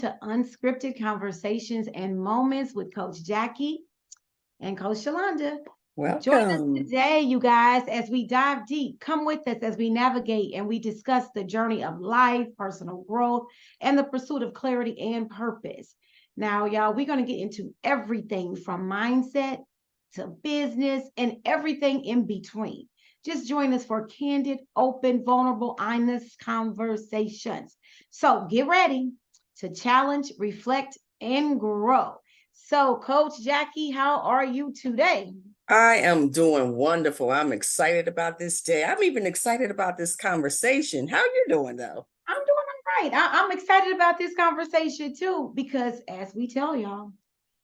to Unscripted Conversations and Moments with Coach Jackie and Coach Shalonda. Join us Welcome. today, you guys, as we dive deep. Come with us as we navigate and we discuss the journey of life, personal growth, and the pursuit of clarity and purpose. Now, y'all, we're going to get into everything from mindset to business and everything in between. Just join us for candid, open, vulnerable, honest conversations. So get ready to challenge, reflect, and grow. So, Coach Jackie, how are you today? I am doing wonderful. I'm excited about this day. I'm even excited about this conversation. How you doing though? I'm doing all right. I'm excited about this conversation too, because as we tell y'all,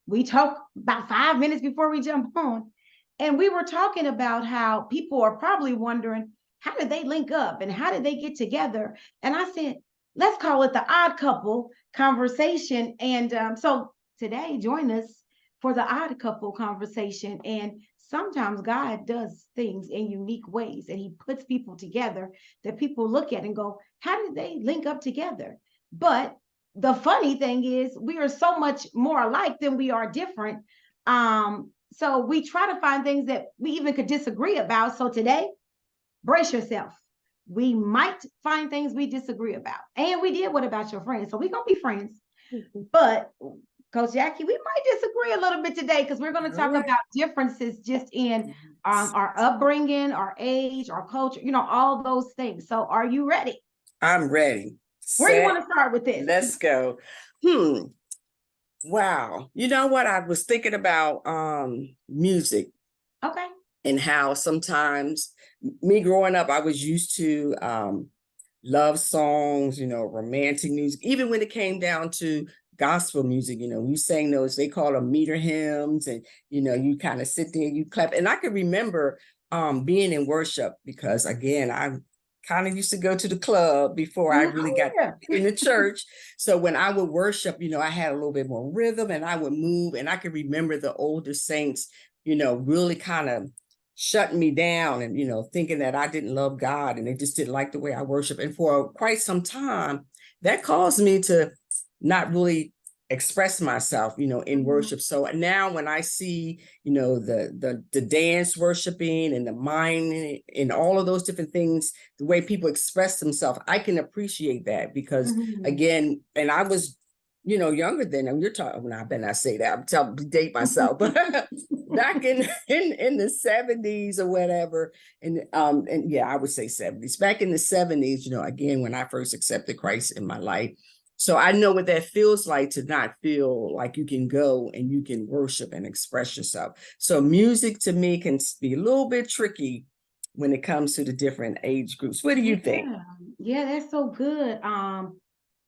we talk about 5 minutes before we jump on, and we were talking about how people are probably wondering, how did they link up and how did they get together? And I said, let's call it the odd couple conversation. And so today, join us for the odd couple conversation. And sometimes God does things in unique ways and he puts people together that people look at and go, how did they link up together? But the funny thing is we are so much more alike than we are different. So we try to find things that we even could disagree about. So today, brace yourself. We might find things we disagree about. And we did, what about your friends? So we're going to be friends. But Coach Jackie, we might disagree a little bit today because we're going to talk about differences just in our upbringing, our age, our culture, all those things. So are you ready? I'm ready. Where do you want to start with this? Let's go. Wow. You know what? I was thinking about music. Okay. And how sometimes me growing up, I was used to love songs, romantic music, even when it came down to gospel music, we sang those, they call them meter hymns, and you kind of sit there, you clap. And I can remember being in worship because again, I kind of used to go to the club before I really got in the church. So when I would worship, I had a little bit more rhythm and I would move, and I could remember the older saints, really kind of shutting me down and, thinking that I didn't love God and they just didn't like the way I worship. And for quite some time, that caused me to not really express myself, in worship. So now when I see, the dance worshiping and the mind and all of those different things, the way people express themselves, I can appreciate that because again, and I was, younger than them. You're talking, well, I better not say that. I'm telling date myself, but back in the 70s or whatever, and yeah, I would say 70s. Back in the 70s, again, when I first accepted Christ in my life. So I know what that feels like to not feel like you can go and you can worship and express yourself. So music to me can be a little bit tricky when it comes to the different age groups. What do you think? Yeah, that's so good.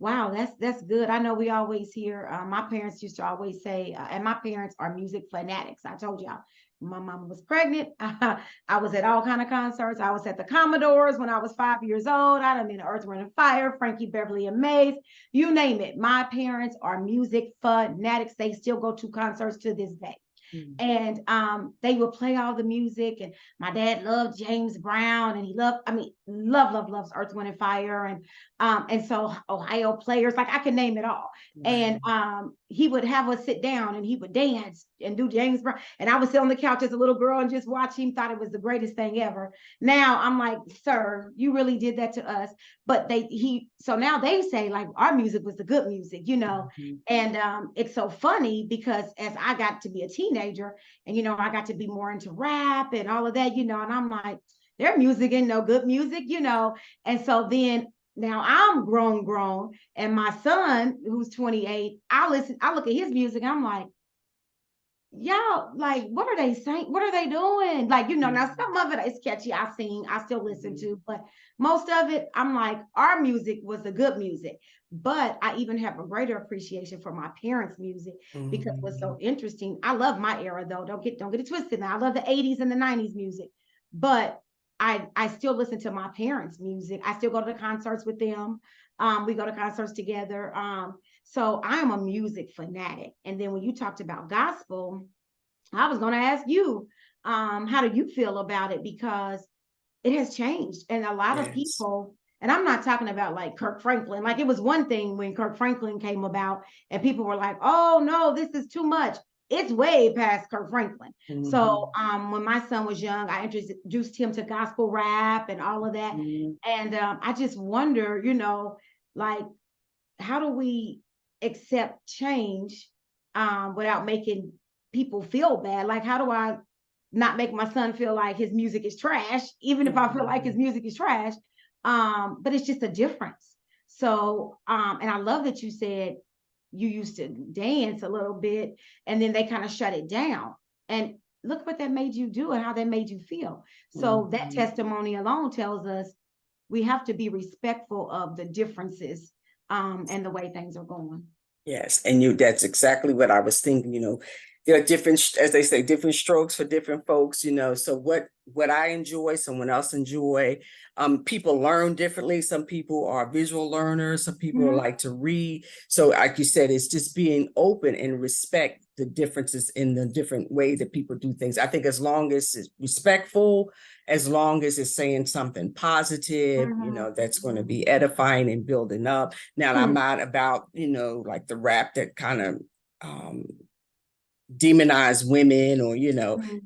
Wow, that's good. I know we always hear, my parents used to always say, and my parents are music fanatics. I told y'all, my mama was pregnant. I was at all kind of concerts. I was at the Commodores when I was 5 years old. I done been to Earth, Wind and Fire, Frankie Beverly and Maze, you name it. My parents are music fanatics. They still go to concerts to this day. And they would play all the music, and my dad loved James Brown, and he loves Earth, Wind and Fire, and so Ohio Players, like I can name it all. And he would have us sit down and he would dance and do James Brown, and I would sit on the couch as a little girl and just watch him. Thought it was the greatest thing ever. Now I'm like, sir, you really did that to us. But so now they say like our music was the good music, and it's so funny because as I got to be a teenager and I got to be more into rap and all of that, and I'm like, their music ain't no good music, and so then now I'm grown, and my son who's 28, I look at his music, I'm like, y'all, like, what are they saying? What are they doing? Like, now some of it is catchy. I sing, I still listen to, but most of it, I'm like, our music was the good music. But I even have a greater appreciation for my parents' music because what's so interesting, I love my era though. Don't get it twisted now. I love the 80s and the 90s music, but I still listen to my parents' music. I still go to the concerts with them. We go to concerts together. So I am a music fanatic. And then when you talked about gospel, I was going to ask you, how do you feel about it? Because it has changed. And a lot of people And I'm not talking about like Kirk Franklin. Like it was one thing when Kirk Franklin came about and people were like, oh no, this is too much. It's way past Kirk Franklin. So when my son was young, I introduced him to gospel rap and all of that. And I just wonder, like, how do we accept change without making people feel bad? Like, how do I not make my son feel like his music is trash, even if I feel like his music is trash? But it's just a difference. So, and I love that you said you used to dance a little bit and then they kind of shut it down. And look what that made you do and how that made you feel. So that testimony alone tells us we have to be respectful of the differences and the way things are going. Yes, and that's exactly what I was thinking, there are different, as they say, different strokes for different folks, so what I enjoy, someone else enjoy. People learn differently. Some people are visual learners, some people like to read. So like you said, it's just being open and respect the differences in the different way that people do things. I think as long as it's respectful, as long as it's saying something positive, that's going to be edifying and building up. Now, I'm not about, like the rap that kind of demonize women or,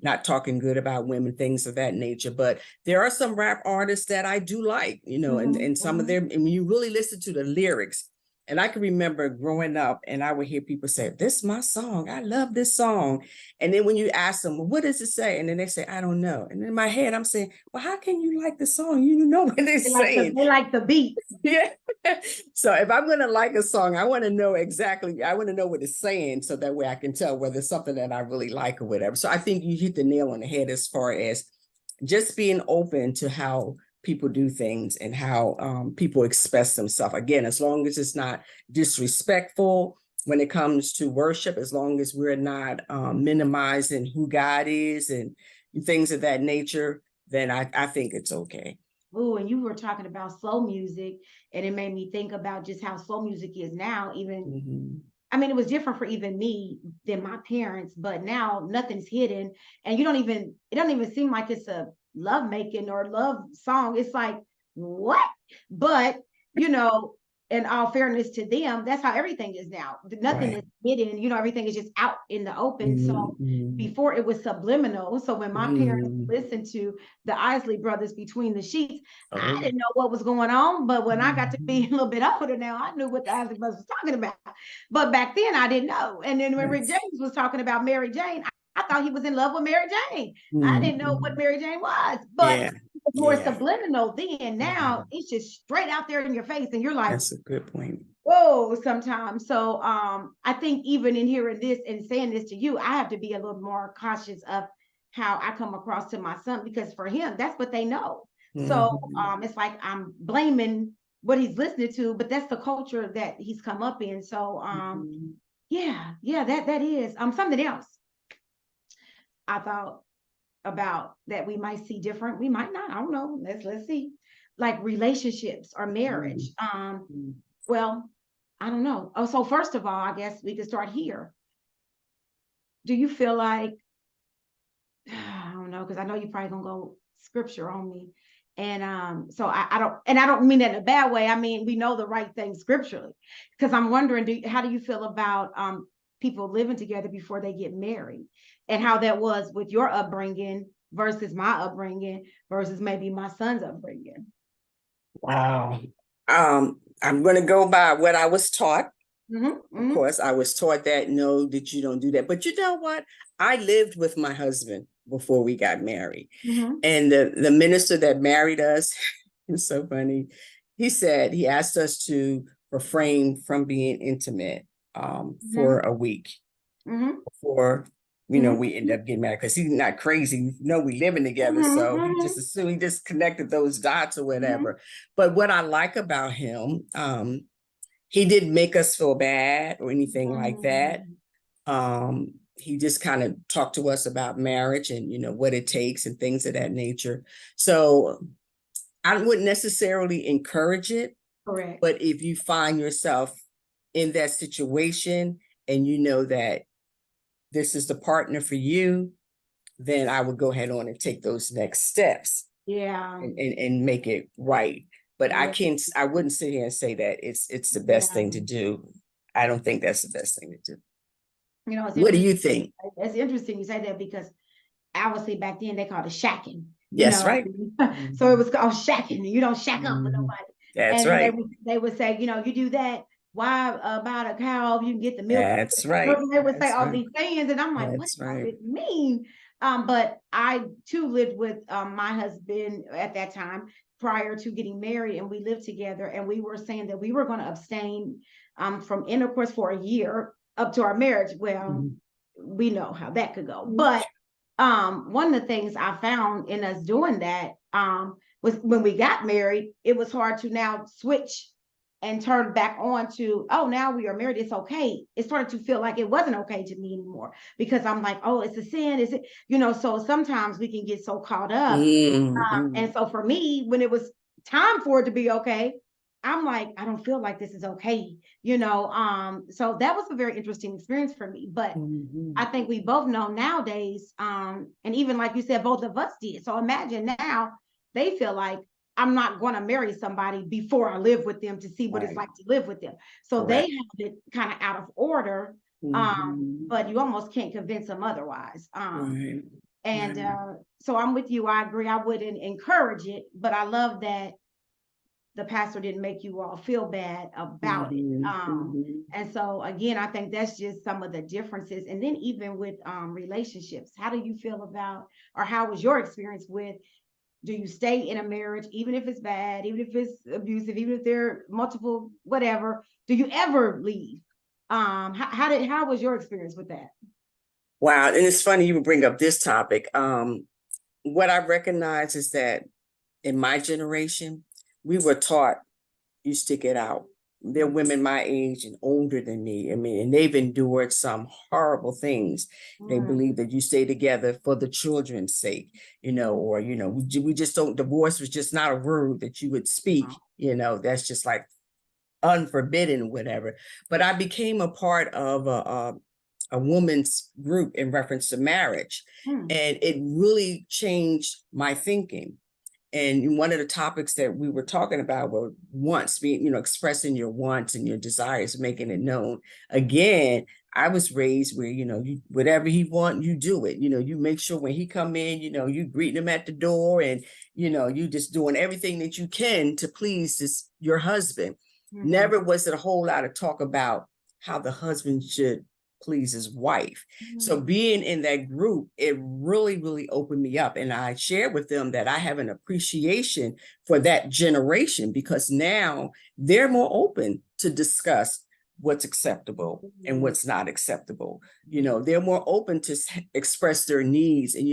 not talking good about women, things of that nature. But there are some rap artists that I do like, and some of them, and when you really listen to the lyrics, and I can remember growing up and I would hear people say, this is my song. I love this song. And then when you ask them, well, what does it say? And then they say, I don't know. And in my head, I'm saying, well, how can you like the song? You know what they're saying. They like the beat. Yeah. So if I'm going to like a song, I want to know what it's saying so that way I can tell whether it's something that I really like or whatever. So I think you hit the nail on the head as far as just being open to how people do things and how people express themselves. Again, as long as it's not disrespectful when it comes to worship, as long as we're not minimizing who God is and things of that nature, then I think it's okay. Oh, and you were talking about soul music, and it made me think about just how soul music is now. Even, I mean, it was different for even me than my parents, but now nothing's hidden, and it don't even seem like it's a love making or love song. It's like, what? But in all fairness to them, that's how everything is now. Nothing is hidden, everything is just out in the open. So before it was subliminal. So when my parents listened to the Isley Brothers Between the Sheets, I didn't know what was going on. But when I got to be a little bit older now, I knew what the Isley Brothers was talking about. But back then I didn't know. And then when Rick James was talking about Mary Jane, I thought he was in love with Mary Jane. I didn't know what Mary Jane was, but it's more subliminal then. Now it's just straight out there in your face, and you're like, that's a good point. Whoa, sometimes. So I think even in hearing this and saying this to you, I have to be a little more cautious of how I come across to my son, because for him, that's what they know. So it's like I'm blaming what he's listening to, but that's the culture that he's come up in. So yeah, that is something else I thought about that we might see different. We might not. I don't know. Let's see. Like relationships or marriage. Well, I don't know. Oh, so first of all, I guess we could start here. Do you feel like, I don't know, because I know you're probably gonna go scripture on me. And so I don't mean that in a bad way. I mean, we know the right thing scripturally. Because I'm wondering, how do you feel about people living together before they get married, and how that was with your upbringing versus my upbringing versus maybe my son's upbringing? Wow. I'm going to go by what I was taught. Of course, I was taught that no, that you don't do that. But you know what? I lived with my husband before we got married. And the minister that married us, it's so funny. He asked us to refrain from being intimate for a week before we end up getting married, because he's not crazy. We living together. So he just assumed, he just connected those dots or whatever. But what I like about him, he didn't make us feel bad or anything like that. He just kind of talked to us about marriage and, what it takes and things of that nature. So I wouldn't necessarily encourage it. Correct. But if you find yourself in that situation and you know that this is the partner for you, then I would go ahead on and take those next steps. Yeah. And make it right. but Yeah. I wouldn't sit here and say that it's the best Yeah. thing to do. I don't think that's the best thing to do. You know, it's What do interesting. you think? It's interesting you say that because I would say back then they called it shacking, you Yes, know. right. So it Mhm. was called shacking. You don't shack up with Mhm. nobody. That's And right. they would say, you know, you do that. Why buy a cow if you can get the milk? That's right. They would say That's all right. these things, and I'm like, what That's does right. it mean? But I too lived with my husband at that time prior to getting married, and we lived together, and we were saying that we were going to abstain from intercourse for a year up to our marriage. Well, Mhm. we know how that could go, but one of the things I found in us doing that was when we got married, it was hard to now switch and turn back on to, oh, now we are married, it's okay. It started to feel like it wasn't okay to me anymore because I'm like, oh, it's a sin, is it? You know, so sometimes we can get so caught up. Mhm. And so for me, when it was time for it to be okay, I'm like, I don't feel like this is okay, you know. So that was a very interesting experience for me. But I Mhm. think we both know nowadays, and even like you said, both of us did. So imagine now they feel like I'm not going to marry somebody before I live with them to see what it's Right. like to live with them. So they Correct. have it kind of out of order, Mhm. but you almost can't convince them otherwise. Right. And Right. so I'm with you. I agree. I wouldn't encourage it, but I love that the pastor didn't make you all feel bad about it. Mhm. Mhm. And so again, I think that's just some of the differences. And then even with relationships, how do you feel about, or how was your experience with, do you stay in a marriage, even if it's bad, even if it's abusive, even if there are multiple, whatever, do you ever leave? How was your experience with that? Wow. And it's funny you would bring up this topic. What I recognize is that in my generation, we were taught you stick it out. There are women my age and older than me. I mean, and they've endured some horrible things. They Mm, believe that you stay together for the children's sake, or, we just don't, divorce was just not a word that you would speak, that's just like unforbidden, whatever. But I became a part of a woman's group in reference to marriage. mm, And it really changed my thinking. And one of the topics that we were talking about were wants, being, expressing your wants and your desires, making it known. Again, I was raised where, whatever he want, you do it. You make sure when he come in, you greet him at the door and, you just doing everything that you can to please your husband. mm-hmm, Never was it a whole lot of talk about how the husband should please his wife. So mm, being in that group, it really, really opened me up. And I shared with them that I have an appreciation for that generation because now they're more open to discuss what's acceptable and mm, what's not acceptable. They're more open to express their needs and,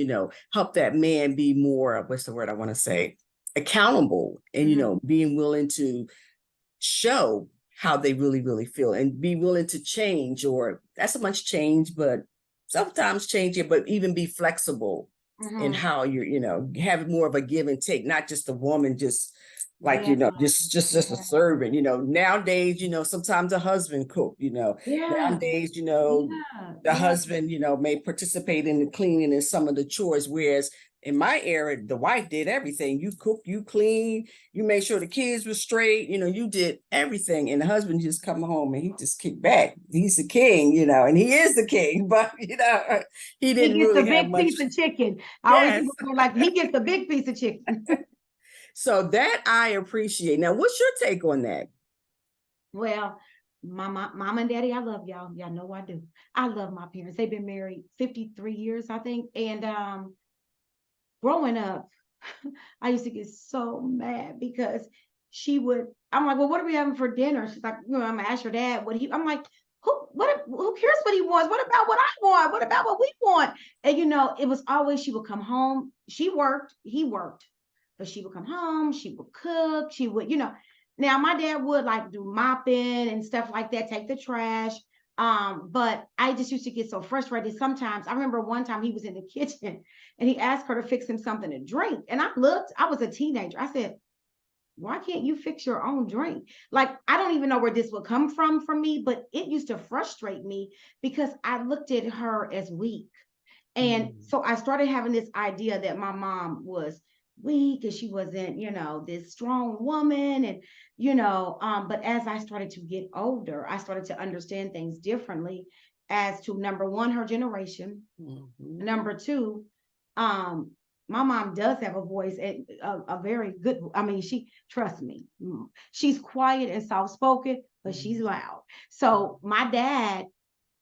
help that man be more, what's the word I want to say, accountable and, mm-hmm, being willing to show how they really, really feel and be willing to change, or that's so much change, but sometimes change it, but even be flexible in mm-hmm. how have more of a give and take, not just a woman just like, Yeah, just a yeah, servant. Nowadays, sometimes a husband cook, yeah, nowadays, yeah, the yeah. husband, may participate in the cleaning and some of the chores, whereas in my era, the wife did everything. You cook, you clean, you made sure the kids were straight, you did everything. And the husband just come home and he just kicked back. He's the king, and he is the king, but he He didn't gets the really have big much. piece of chicken. I always Yes. people say like he gets the big piece of chicken. So that I appreciate. Now, what's your take on that? Well, mom and daddy, I love y'all. Y'all know I do. I love my parents. They've been married 53 years, I think. And growing up, I used to get so mad because I'm like, well, what are we having for dinner? She's like, I'm gonna ask your dad I'm like, who cares what he wants? What about what I want? What about what we want? And it was always she would come home, she worked, he worked, but she would come home, she would cook, she would, now my dad would like do mopping and stuff like that, take the trash. But I just used to get so frustrated. Sometimes I remember one time he was in the kitchen and he asked her to fix him something to drink. And I was a teenager. I said, why can't you fix your own drink? Like, I don't even know where this would come from for me, but it used to frustrate me because I looked at her as weak. And Mm. so I started having this idea that my mom was weak and she wasn't, this strong woman. And, but as I started to get older, I started to understand things differently as to number one, her generation. Number two, um, my mom does have a voice and a very good, I mean, trust me, she's quiet and soft spoken, but she's loud. So my dad,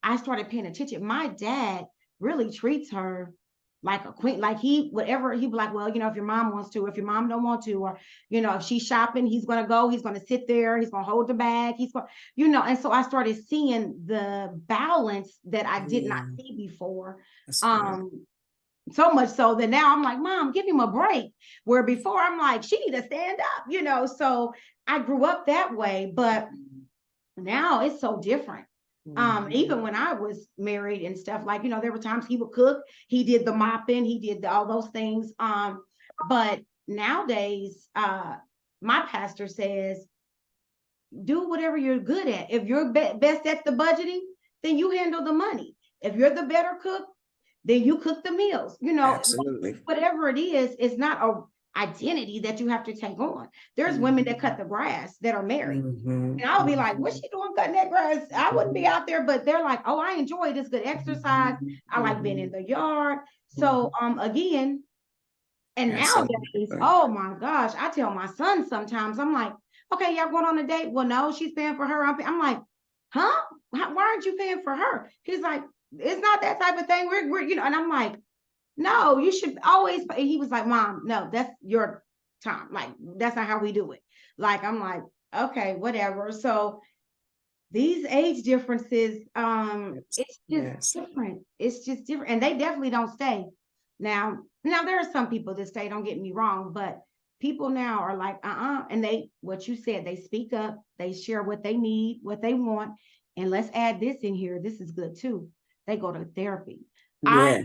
I started paying attention. My dad really treats her like a queen, like whatever, he'd be like, well, if your mom wants to, if your mom don't want to, or, if she's shopping, he's going to go, he's going to sit there, he's going to hold the bag, he's going, and so I started seeing the balance that I did not see before. So much so that now I'm like, Mom, give him a break. Where before I'm like, she need to stand up, so I grew up that way, but now it's so different. Even when I was married and stuff, like, there were times he would cook, he did the mopping, he did all those things. But nowadays, my pastor says, do whatever you're good at. If you're best at the budgeting, then you handle the money. If you're the better cook, then you cook the meals. Absolutely. Whatever it is, it's not a identity that you have to take on. There's women that cut the grass that are married. And I'll be like, what's she doing cutting that grass? I wouldn't be out there, but they're like, oh, I enjoy it. It's good exercise. I like being in the yard. So again, and nowadays, oh my gosh, I tell my son sometimes, I'm like, okay, y'all going on a date? Well, no, she's paying for her. I'm like, huh? Why aren't you paying for her? He's like, it's not that type of thing. We're and I'm like, no, you should always pay. He was like, Mom, no, that's your time. Like, that's not how we do it. Like, I'm like, okay, whatever. So these age differences, it's just different. It's just different. And they definitely don't stay. Now there are some people that stay, don't get me wrong, but people now are like, and what you said, they speak up, they share what they need, what they want. And let's add this in here. This is good too. They go to therapy. I have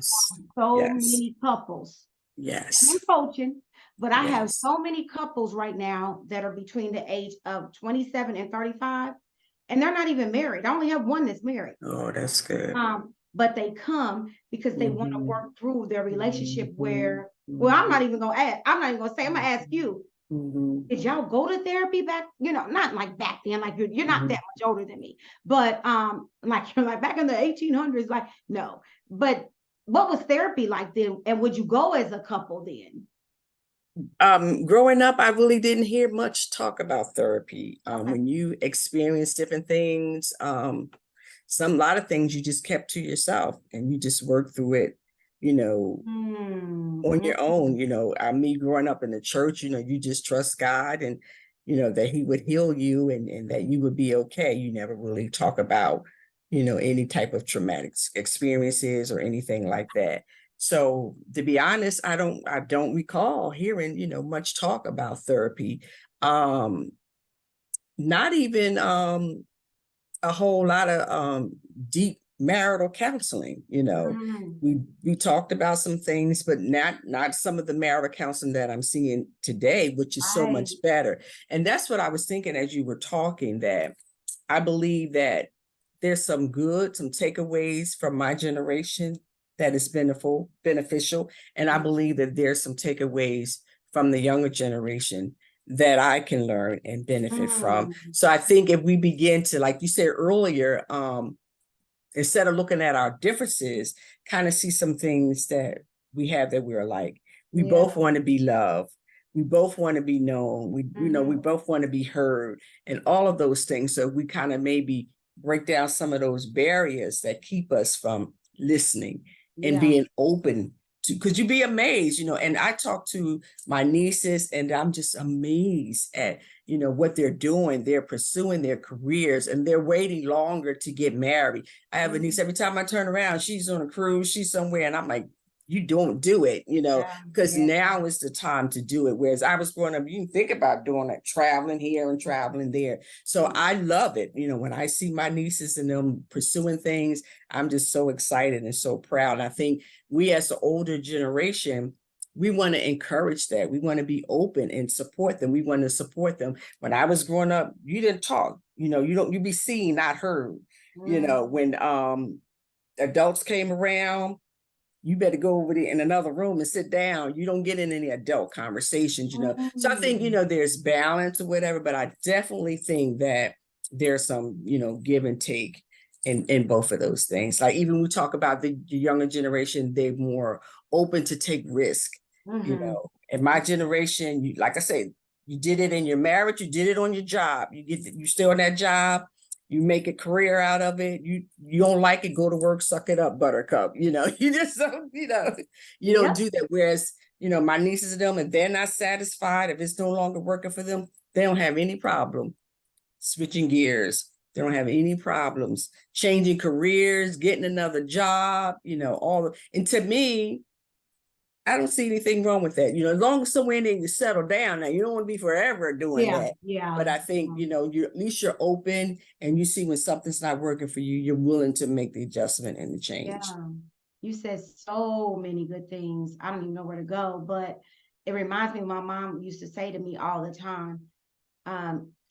so many couples. Yes. I'm coaching, but I have so many couples right now that are between the age of 27 and 35, and they're not even married. I only have one that's married. Oh, that's good. But they come because they want to work through their relationship where, well, I'm not even going to ask. I'm not even going to say, I'm going to ask you, did y'all go to therapy back? Not like back then, like you're not that much older than me, but like you're like back in the 1800s, like no. But what was therapy like then? And would you go as a couple then? Growing up, I really didn't hear much talk about therapy. When you experience different things, a lot of things you just kept to yourself and you just worked through it, on your own. Me growing up in the church, you just trust God and, that he would heal you and that you would be okay. You never really talk about, any type of traumatic experiences or anything like that. So to be honest, I don't recall hearing, much talk about therapy. Not even a whole lot of deep marital counseling. We talked about some things, but not some of the marital counseling that I'm seeing today, which is so much better. And that's what I was thinking as you were talking, that I believe that there's some takeaways from my generation that is beneficial. And I believe that there's some takeaways from the younger generation that I can learn and benefit from. So I think if we begin to, like you said earlier, instead of looking at our differences, kind of see some things that we have that we're alike. We both want to be loved. We both want to be known. We both want to be heard and all of those things. So we kind of maybe break down some of those barriers that keep us from listening and being open to, because you'd be amazed, and I talk to my nieces and I'm just amazed at, what they're doing. They're pursuing their careers and they're waiting longer to get married. I have a niece, every time I turn around, she's on a cruise, she's somewhere, and I'm like, you don't do it, because now is the time to do it. Whereas I was growing up, you can think about doing that, traveling here and traveling there. So I love it. When I see my nieces and them pursuing things, I'm just so excited and so proud. And I think we as the older generation, we want to encourage that. We want to be open and support them. We want to support them. When I was growing up, you didn't talk, you be seen, not heard. When adults came around, you better go over there in another room and sit down. You don't get in any adult conversations, So I think, there's balance or whatever, but I definitely think that there's some, give and take in both of those things. Like even we talk about the younger generation, they're more open to take risk, In my generation, like I said, you did it in your marriage, you did it on your job. You still in that job, you make a career out of it. You don't like it, go to work, suck it up, buttercup. You just don't, you don't do that. Whereas, my nieces and them, if they're not satisfied, if it's no longer working for them, they don't have any problem switching gears. They don't have any problems changing careers, getting another job, and to me, I don't see anything wrong with that. As long as somewhere in there you settle down. Now, you don't want to be forever doing that. Yeah. But I think, you at least you're open and you see when something's not working for you, you're willing to make the adjustment and the change. Yeah. You said so many good things. I don't even know where to go, but it reminds me of my mom used to say to me all the time.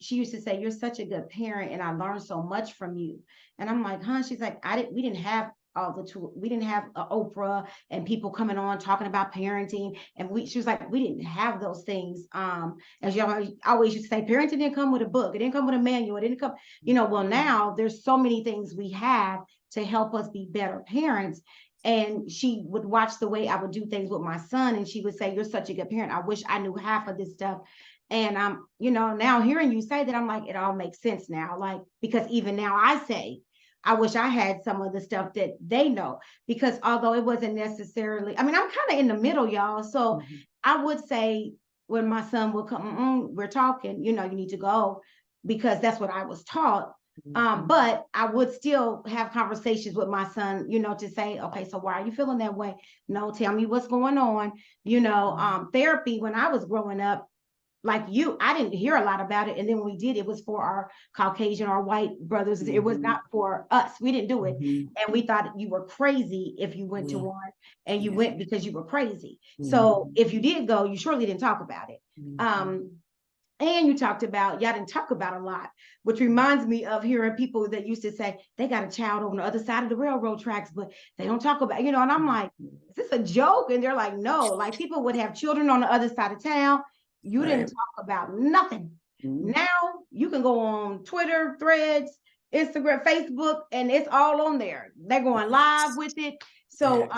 She used to say, "You're such a good parent, and I learned so much from you." And I'm like, "Huh?" She's like, "We didn't have all the tools. We didn't have Oprah and people coming on talking about parenting." And she was like, "We didn't have those things." As y'all always used to say, parenting didn't come with a book. It didn't come with a manual. It didn't come, well, now there's so many things we have to help us be better parents. And she would watch the way I would do things with my son, and she would say, "You're such a good parent. I wish I knew half of this stuff." And now hearing you say that, I'm like, it all makes sense now. Like, because even now I say, I wish I had some of the stuff that they know, because although it wasn't necessarily, I'm kind of in the middle, y'all. So I would say when my son will come, we're talking, you need to go, because that's what I was taught. But I would still have conversations with my son, to say, okay, so why are you feeling that way? No, tell me what's going on. Therapy, when I was growing up, like you, I didn't hear a lot about it. And then when we did, it was for our Caucasian, our white brothers. It was not for us. We didn't do it. And we thought you were crazy if you went to one, and you went because you were crazy. So if you did go, you surely didn't talk about it. And you talked about, y'all didn't talk about a lot, which reminds me of hearing people that used to say they got a child on the other side of the railroad tracks, but they don't talk about, and I'm like, is this a joke? And they're like, no, like people would have children on the other side of town. You didn't talk about nothing. Now you can go on Twitter, Threads, Instagram, Facebook, and it's all on there. They're going live with it. So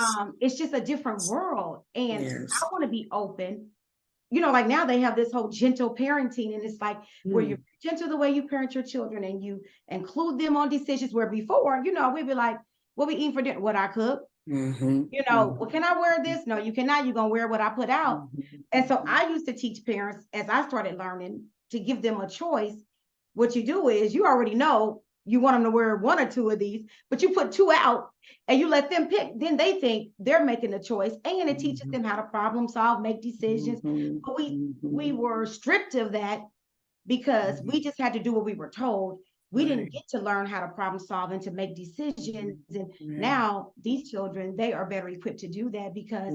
it's just a different world. And I want to be open. Like now they have this whole gentle parenting, and it's like where you're gentle the way you parent your children, and you include them on decisions, where before, we'd be like, what we eat for dinner? What I cook. Well, can I wear this? No, you cannot. You're going to wear what I put out. And so I used to teach parents, as I started learning, to give them a choice. What you do is, you already know you want them to wear one or two of these, but you put two out and you let them pick. Then they think they're making the choice, and it teaches them how to problem solve, make decisions. But we were stripped of that because we just had to do what we were told. We didn't get to learn how to problem solve and to make decisions. And now these children, they are better equipped to do that because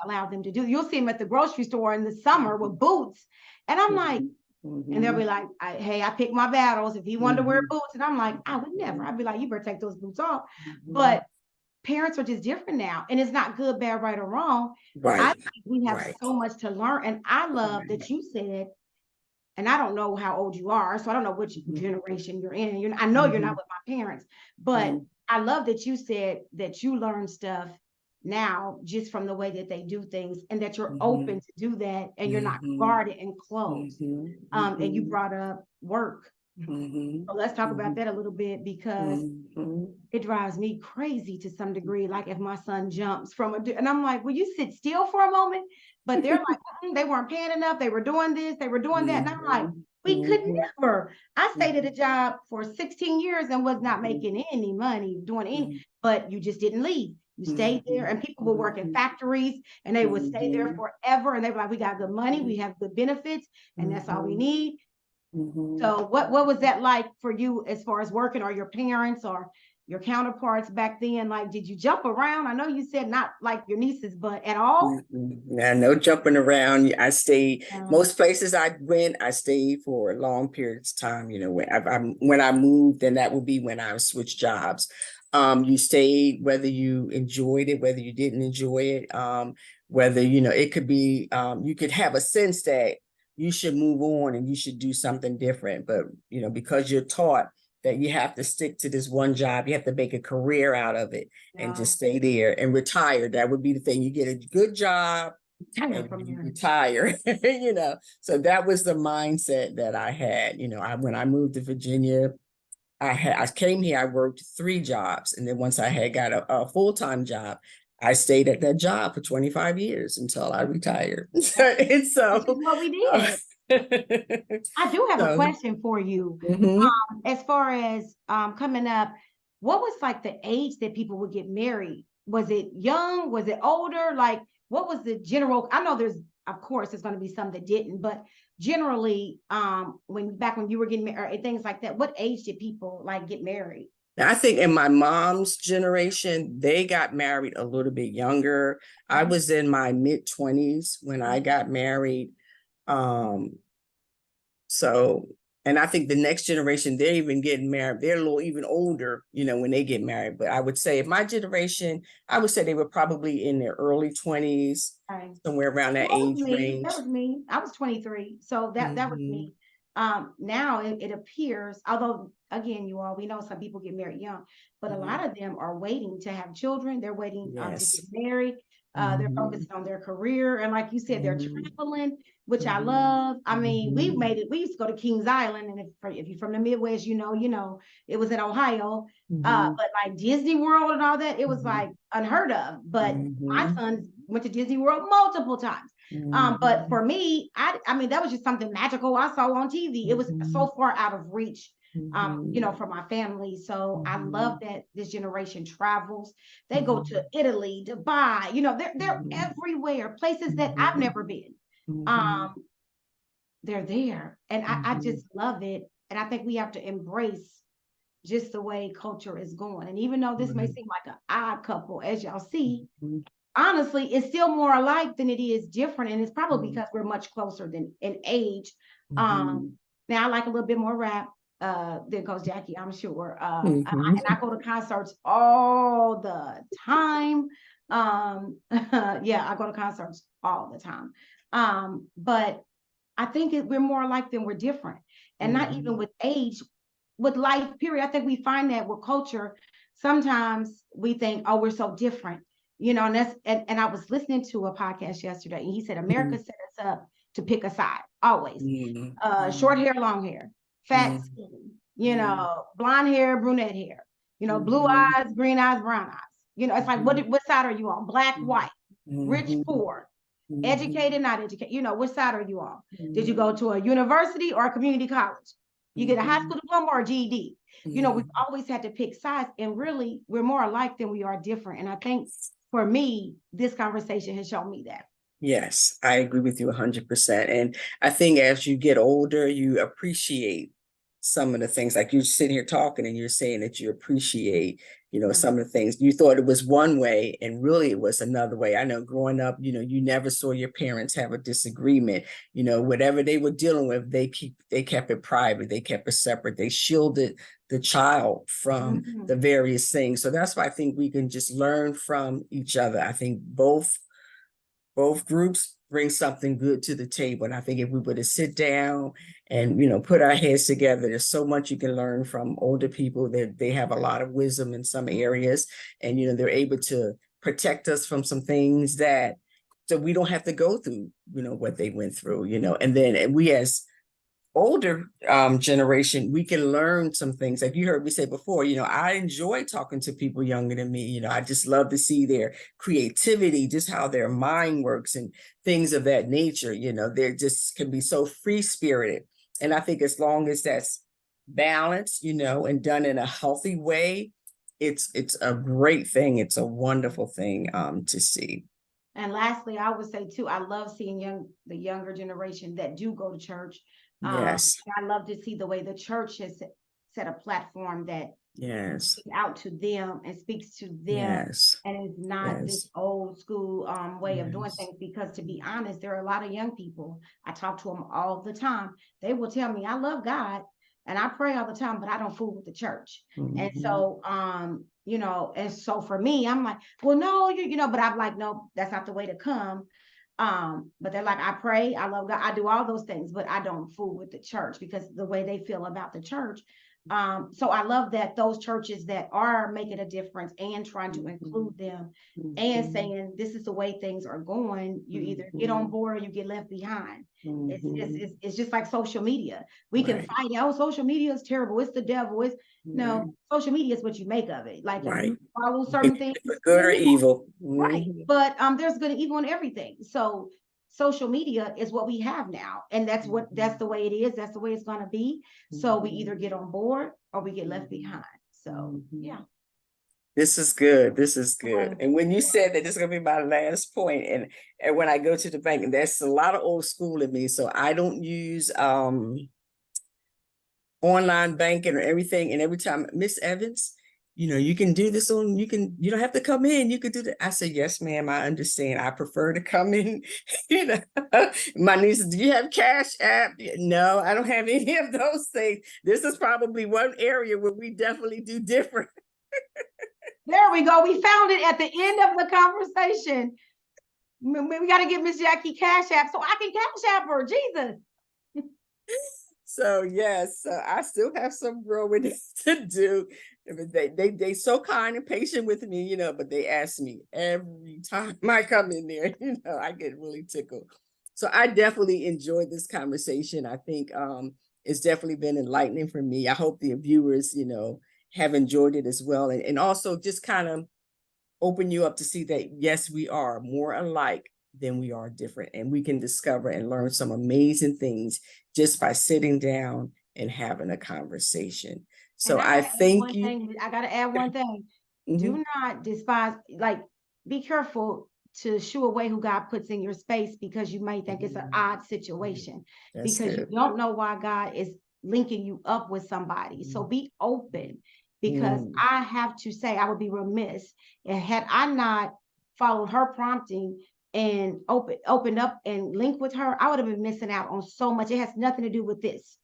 allow them to do. You'll see them at the grocery store in the summer with boots. And I'm like, and they'll be like, hey, I pick my battles. If he wanted to wear boots, and I'm like, I would never. I'd be like, you better take those boots off. But parents are just different now. And it's not good, bad, right, or wrong. I think we have so much to learn. And I love that you said, and I don't know how old you are, so I don't know which generation you're in. I know you're not with my parents, but I love that you said that you learn stuff now just from the way that they do things, and that you're open to do that, and you're not guarded and closed. And you brought up work. So let's talk about that a little bit, because it drives me crazy to some degree. Like if my son jumps from and I'm like, will you sit still for a moment? But they're like, they weren't paying enough. They were doing this, they were doing that. And I'm like, we could never. I stayed at a job for 16 years and was not making any money doing any, but you just didn't leave. You stayed there, and people would work in factories, and they would stay there forever. And they were like, we got good money, we have good benefits, and that's all we need. So what was that like for you as far as working, or your parents, or your counterparts back then? Like, did you jump around? I know you said not like your nieces, but at all? Yeah, no jumping around. I stayed Yeah. most places I went. I stayed for long periods of time. When I moved, then that would be when I switched jobs. You stayed whether you enjoyed it, whether you didn't enjoy it. Whether it could be you could have a sense that you should move on and you should do something different, but because you're taught that you have to stick to this one job, you have to make a career out of it and just stay there and retire. That would be the thing. You get a good job and From you there. retire, So that was the mindset that I had. When I moved to Virginia, I came here, I worked 3 jobs. And then once I had got a full-time job, I stayed at that job for 25 years until I retired. And Which so, is what we did. I do have a so, question for you. mhm. As far as coming up, what was like the age that people would get married? Was it young? Was it older? Like, what was the general? I know there's, of course, there's going to be some that didn't, but generally, when you were getting married, things like that, what age did people like get married? I think in my mom's generation, they got married a little bit younger. I Okay. was in my mid-20s when I got married. Um, So, and I think the next generation, they're even getting married. They're a little even older, when they get married. But I would say if my generation, I would say they were probably in their early 20s, Okay. somewhere around that That was age me. That range. was me. I was 23. So that was Mhm. me. Now it appears, although again, you all, we know some people get married young, but a lot Mhm. of them are waiting to have children. They're waiting to get Yes. married. They're Mhm. focusing on their career. And like you said, they're Mhm. traveling, which I Mhm. love. I mean, we've Mhm. made it. We used to go to Kings Island. And if you're from the Midwest, it was in Ohio. Mhm. But like Disney World and all that, it was Mhm. like unheard of. But my Mhm. sons went to Disney World multiple times. But Mhm. for me, I mean, that was just something magical I saw on TV. It was Mhm. so far out of reach, Mhm. for my family. So I love Mhm. that this generation travels. They go to Mhm. Italy, Dubai, they're Mhm. everywhere, places that I've Mhm. never been. Mhm. Um, they're there. And I Mhm. just love it. And I think we have to embrace just the way culture is going. And even though this may Right. seem like an odd couple, as y'all see, Mhm. honestly, it's still more alike than it is different. And it's probably Mhm. because we're much closer than in age. Um, Mhm. now I like a little bit more rap than Coach Jackie, I'm sure. Mhm. And I go to concerts all the time. Yeah, I go to concerts all the time. But I think we're more alike than we're different. And not even Mhm. with age, with life, period. I think we find that with culture, sometimes we think, oh, we're so different, and and I was listening to a podcast yesterday, and he said America Mhm. set us up to pick a side always. Mhm. Short Mhm. hair, long hair, fat Mhm. skin, Mhm. blonde hair, brunette hair, blue Mhm. eyes, green eyes, brown eyes. It's like Mhm. what side are you on? Black, white, rich, Mhm. poor, educated, not educated. Which side are you on? Did you Mhm. go to a university or a community college? You get a high Mhm. school diploma or a GED? We've Mhm. always had to pick sides, and really, we're more alike than we are different. And I think for me, this conversation has shown me that. Yes, I agree with you 100%. And I think as you get older, you appreciate some of the things, like you're sitting here talking and you're saying that you appreciate, Yeah. some of the things you thought it was one way and really it was another way. I know growing up, you never saw your parents have a disagreement, whatever they were dealing with, they kept it private, they kept it separate, they shielded the child from Mhm. the various things. So that's why I think we can just learn from each other. I think both groups bring something good to the table. And I think if we were to sit down and, put our heads together, there's so much you can learn from older people that they have a lot of wisdom in some areas. And, they're able to protect us from some things that so we don't have to go through, what they went through, and then we as older generation, we can learn some things. Like you heard me say before, I enjoy talking to people younger than me. I just love to see their creativity, just how their mind works and things of that nature. They're just can be so free spirited. And I think as long as that's balanced, and done in a healthy way, it's a great thing. It's a wonderful thing to see. And lastly, I would say too, I love seeing the younger generation that do go to church. Yes. I love to see the way the church has set a platform that Yes. out to them and speaks to them, Yes. and it's not this Yes. old school way of doing Yes. things. Because to be honest, there are a lot of young people, I talk to them all the time, they will tell me, I love God and I pray all the time, but I don't fool with the church. And Mhm. so you know, and so for me, I'm like, well, no, you know, but I'm like, no, that's not the way to come. But they're like, I pray, I love God, I do all those things, but I don't fool with the church because the way they feel about the church. So I love that those churches that are making a difference and trying to include them and Mhm. saying this is the way things are going, you either get on Mhm. board or you get left behind. Mhm. It's just like social media. We can Right. fight, oh, social media is terrible, it's the devil, it's no, Right. social media is what you make of it. Like if Right. you follow You can certain use things, it for good then or yeah, evil. right. Mhm. But there's good and evil in everything. So social media is what we have now. And that's the way it is. That's the way it's gonna be. So we either get on board or we get left behind. So Mhm. yeah. This is good. This is good. Well, And when you said that this is gonna be my last point, and when I go to the bank, and there's a lot of old school in me, so I don't use online banking or everything. And every time, Miss Evans, you know, you can do this on, you don't have to come in, you can do that. I said, yes, ma'am, I understand. I prefer to come in. You know, my niece, do you have Cash App? No, I don't have any of those things. This is probably one area where we definitely do different. there we go. We found it at the end of the conversation. We got to get Miss Jackie Cash App so I can Cash App her. Jesus. So yes, so I still have some growing to do. But they so kind and patient with me, you know, but they ask me every time I come in there, you know, I get really tickled. So I definitely enjoyed this conversation. I think it's definitely been enlightening for me. I hope the viewers, you know, have enjoyed it as well. And also just kind of open you up to see that yes, we are more alike than we are different, and we can discover and learn some amazing things just by sitting down and having a conversation. And So I I gotta add thank one you. thing. I gotta add one thing. Mhm. Do not despise, like, be careful to shoo away who God puts in your space because you might think it's an odd situation That's because you good. don't know why God is linking you up with somebody. So be open because Mm. I have to say, I would be remiss and had I not followed her prompting and opened up and linked with her, I would have been missing out on so much. It has nothing to do with this.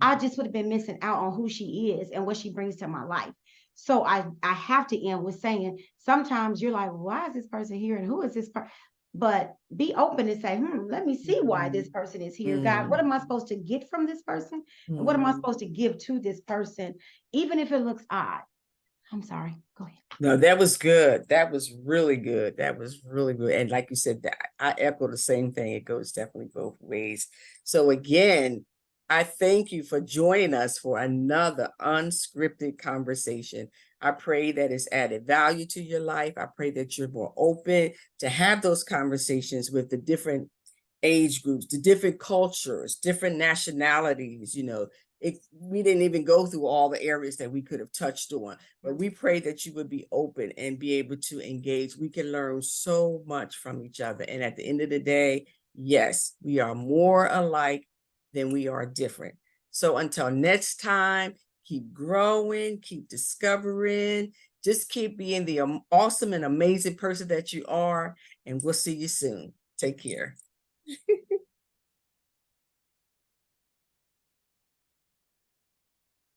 I just would have been missing out on who she is and what she brings to my life. So I have to end with saying sometimes you're like, why is this person here and who is this person? But be open and say, let me see why this person is here. God, what am I supposed to get from this person? And what am I Mm. supposed to give to this person, even if it looks odd? I'm sorry. Go ahead. No, that was good. That was really good. That was really good. And like you said, that I echo the same thing. It goes definitely both ways. So again, I thank you for joining us for another unscripted conversation. I pray that it's added value to your life. I pray that you're more open to have those conversations with the different age groups, the different cultures, different nationalities, you know. We didn't even go through all the areas that we could have touched on, but we pray that you would be open and be able to engage. We can learn so much from each other. And at the end of the day, yes, we are more alike than we are different. So until next time, keep growing, keep discovering, just keep being the awesome and amazing person that you are. And we'll see you soon. Take care.